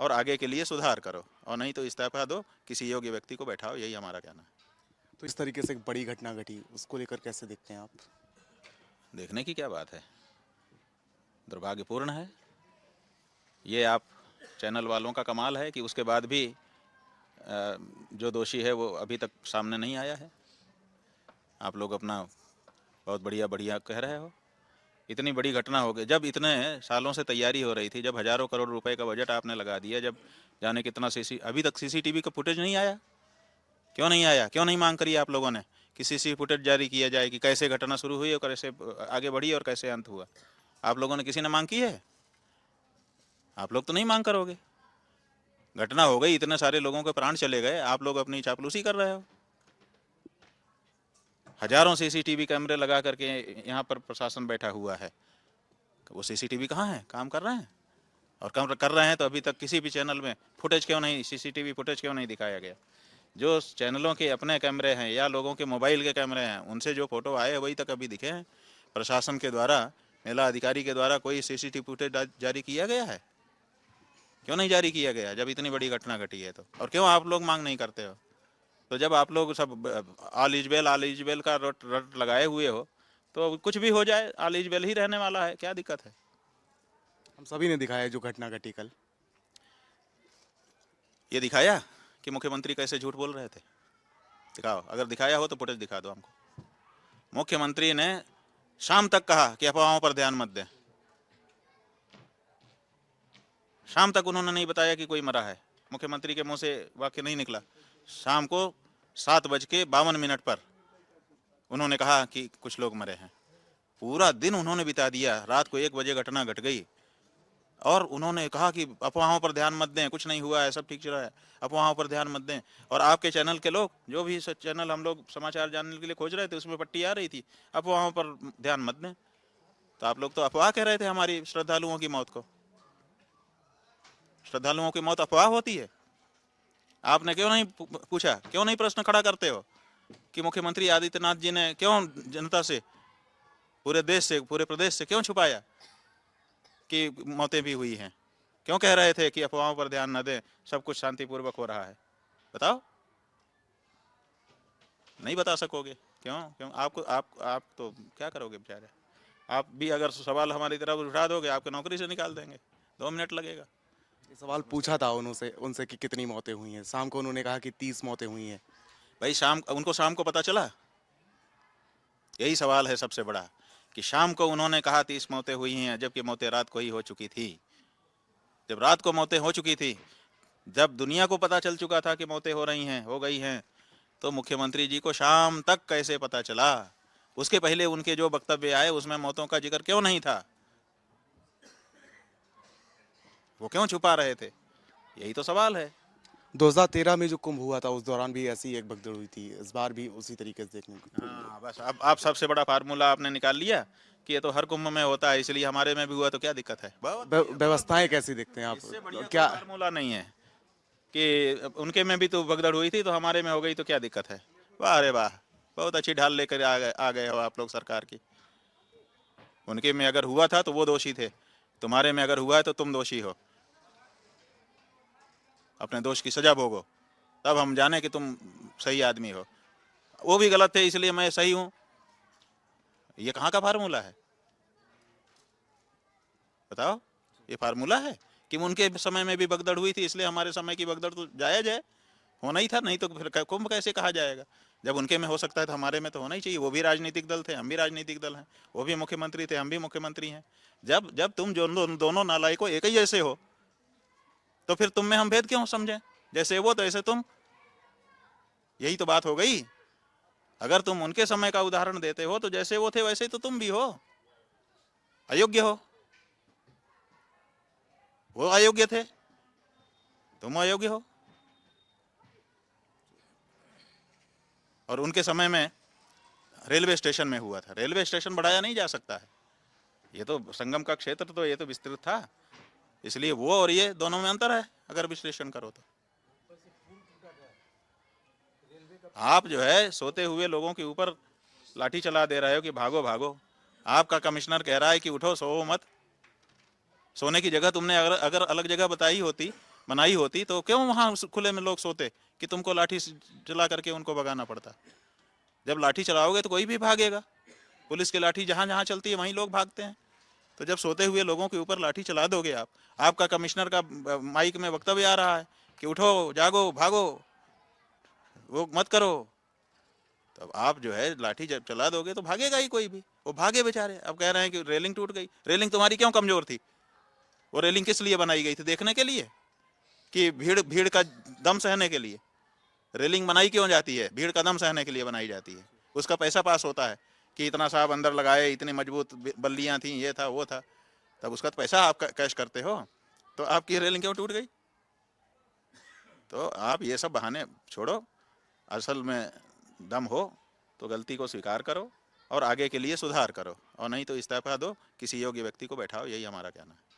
और आगे के लिए सुधार करो, और नहीं तो इस्तीफा दो, किसी योग्य व्यक्ति को बैठाओ, यही हमारा कहना है। तो इस तरीके से एक बड़ी घटना घटी, उसको लेकर कैसे देखते हैं आप? देखने की क्या बात है, दुर्भाग्यपूर्ण है ये। आप चैनल वालों का कमाल है कि उसके बाद भी जो दोषी है वो अभी तक सामने नहीं आया है। आप लोग अपना बहुत बढ़िया बढ़िया कह रहे हो। इतनी बड़ी घटना हो गई, जब इतने सालों से तैयारी हो रही थी, जब हजारों करोड़ रुपए का बजट आपने लगा दिया, जब जाने कितना अभी तक सीसीटीवी का फुटेज नहीं आया। क्यों नहीं आया? क्यों नहीं मांग करी आप लोगों ने कि सीसी फुटेज जारी किया जाए कि कैसे घटना शुरू हुई और कैसे आगे बढ़ी और कैसे अंत हुआ? आप लोगों ने किसी ने मांग की है? आप लोग तो नहीं मांग करोगे। घटना हो गई, इतने सारे लोगों के प्राण चले गए, आप लोग अपनी चापलूसी कर रहे हो। हजारों सीसीटीवी कैमरे लगा करके यहाँ पर प्रशासन बैठा हुआ है, वो सीसीटीवी कहाँ है? काम कर रहे हैं? और काम कर रहे हैं तो अभी तक किसी भी चैनल में फुटेज क्यों नहीं, सीसीटीवी फुटेज क्यों नहीं दिखाया गया? जो चैनलों के अपने कैमरे हैं या लोगों के मोबाइल के कैमरे हैं, उनसे जो फोटो आए वही तक अभी दिखे हैं। प्रशासन के द्वारा, मेला अधिकारी के द्वारा कोई सीसीटीवी फुटेज जारी किया गया है? क्यों नहीं जारी किया गया जब इतनी बड़ी घटना घटी है तो? और क्यों आप लोग मांग नहीं करते हो? तो जब आप लोग सब ऑल इज वेल का रट रट लगाए हुए हो, तो कुछ भी हो जाए, ऑल इज वेल ही रहने वाला है, क्या दिक्कत है? हम सभी ने दिखाया है जो घटना घटी कल। ये दिखाया कि मुख्यमंत्री कैसे झूठ बोल रहे थे? दिखाओ, अगर दिखाया हो तो फुटेज दिखा दो हमको। मुख्यमंत्री ने शाम तक कहा कि अफवाहों पर ध्यान मत दें। शाम तक उन्होंने नहीं बताया कि कोई मरा है। मुख्यमंत्री के मुंह से वाक्य नहीं निकला। शाम को 7:52 पर उन्होंने कहा कि कुछ लोग मरे हैं। पूरा दिन उन्होंने बिता दिया, रात को 1 बजे घटना घट गई और उन्होंने कहा कि अफवाहों पर ध्यान मत दें, कुछ नहीं हुआ है, सब ठीक चल रहा है, अफवाहों पर ध्यान मत दें। और आपके चैनल के लोग, जो भी चैनल हम लोग समाचार जानने के लिए खोज रहे थे, उसमें पट्टी आ रही थी अफवाहों पर ध्यान मत दें। तो आप लोग तो अफवाह कह रहे थे हमारी श्रद्धालुओं की मौत को। श्रद्धालुओं की मौत अफवाह होती है? आपने क्यों नहीं पूछा, क्यों नहीं प्रश्न खड़ा करते हो कि मुख्यमंत्री आदित्यनाथ जी ने क्यों जनता से, पूरे देश से, पूरे प्रदेश से क्यों छुपाया कि मौतें भी हुई हैं? क्यों कह रहे थे कि अफवाहों पर ध्यान न दें, सब कुछ शांतिपूर्वक हो रहा है? बताओ। नहीं बता सकोगे? क्यों? क्यों आपको, आप तो क्या करोगे बेचारे? आप भी अगर सवाल हमारी तरफ उठा दोगे, आपको नौकरी से निकाल देंगे, 2 मिनट लगेगा। ये सवाल पूछा था उनसे उनसे कि कितनी मौतें हुई हैं। शाम को उन्होंने कहा कि 30 मौतें हुई हैं। भाई उनको शाम को पता चला? यही सवाल है सबसे बड़ा, कि शाम को उन्होंने कहा 30 मौतें हुई हैं, जबकि मौतें रात को ही हो चुकी थी। जब रात को मौतें हो चुकी थी, जब दुनिया को पता चल चुका था कि मौतें हो रही हैं, हो गई हैं, तो मुख्यमंत्री जी को शाम तक कैसे पता चला? उसके पहले उनके जो वक्तव्य आए उसमें मौतों का जिक्र क्यों नहीं था? वो क्यों छुपा रहे थे? यही तो सवाल है। 2013 में जो कुंभ हुआ था उस दौरान भी ऐसी एक भगदड़ हुई थी, इस बार भी उसी तरीके से देखने को मिली है। हाँ, बस अब आप सबसे बड़ा फार्मूला आपने निकाल लिया कि ये तो हर कुंभ में होता है, इसलिए हमारे में भी हुआ, तो क्या दिक्कत है? बहुत बढ़िया, बहुत व्यवस्थाएं बढ़िया। कैसी देखते हैं आप? इससे बढ़िया कोई क्या? फार्मूला नहीं है कि उनके में भी तो भगदड़ हुई थी तो हमारे में हो गई, तो क्या दिक्कत है? वाह, अरे वाह, बहुत अच्छी ढाल लेकर आ गए हो आप लोग सरकार की। उनके में अगर हुआ था तो वो दोषी थे, तुम्हारे में अगर हुआ है तो तुम दोषी हो। अपने दोष की सजा भोगो, तब हम जाने कि तुम सही आदमी हो। वो भी गलत थे इसलिए मैं सही हूं, ये कहाँ का फार्मूला है? बताओ। ये फार्मूला है कि उनके समय में भी भगदड़ हुई थी इसलिए हमारे समय की भगदड़ तो जायज है, होना ही था, नहीं तो फिर कुंभ कैसे कहा जाएगा? जब उनके में हो सकता है तो हमारे में तो होना ही चाहिए। वो भी राजनीतिक दल थे, हम भी राजनीतिक दल हैं। वो भी मुख्यमंत्री थे, हम भी मुख्यमंत्री हैं। जब जब तुम जो दोनों नालायकों एक ही जैसे हो, तो फिर तुम में हम भेद क्यों समझें? जैसे वो तो ऐसे तुम, यही तो बात हो गई। अगर तुम उनके समय का उदाहरण देते हो तो जैसे वो थे वैसे तो तुम भी हो, अयोग्य हो। वो अयोग्य थे, तुम अयोग्य हो। और उनके समय में रेलवे स्टेशन में हुआ था, रेलवे स्टेशन बढ़ाया नहीं जा सकता है। ये तो संगम का क्षेत्र, तो ये तो विस्तृत था, इसलिए वो और ये दोनों में अंतर है अगर विश्लेषण करो तो। आप जो है सोते हुए लोगों के ऊपर लाठी चला दे रहे हो कि भागो भागो। आपका कमिश्नर कह रहा है कि उठो, सो मत। सोने की जगह तुमने अगर अलग जगह बताई होती, बनाई होती तो क्यों वहाँ खुले में लोग सोते कि तुमको लाठी चला करके उनको भगाना पड़ता। जब लाठी चलाओगे तो कोई भी भागेगा, पुलिस की लाठी जहाँ जहाँ चलती है वहीं लोग भागते हैं। तो जब सोते हुए लोगों के ऊपर लाठी चला दोगे आप, आपका कमिश्नर का माइक में वक्तव्य आ रहा है कि उठो, जागो, भागो, वो मत करो, तब आप जो है लाठी जब चला दोगे तो भागेगा ही कोई भी। वो भागे बेचारे। अब कह रहे हैं कि रेलिंग टूट गई। रेलिंग तुम्हारी क्यों कमजोर थी? वो रेलिंग किस लिए बनाई गई थी? देखने के लिए कि भीड़ का दम सहने के लिए? रेलिंग बनाई क्यों जाती है? भीड़ का दम सहने के लिए बनाई जाती है। उसका पैसा पास होता है कि इतना साहब अंदर लगाए, इतनी मजबूत बल्लियां थी, ये था वो था, तब उसका तो पैसा आप कैश करते हो। तो आपकी रेलिंग क्यों टूट गई? तो आप ये सब बहाने छोड़ो, असल में दम हो तो गलती को स्वीकार करो और आगे के लिए सुधार करो, और नहीं तो इस्तीफा दो, किसी योग्य व्यक्ति को बैठाओ। यही हमारा कहना है।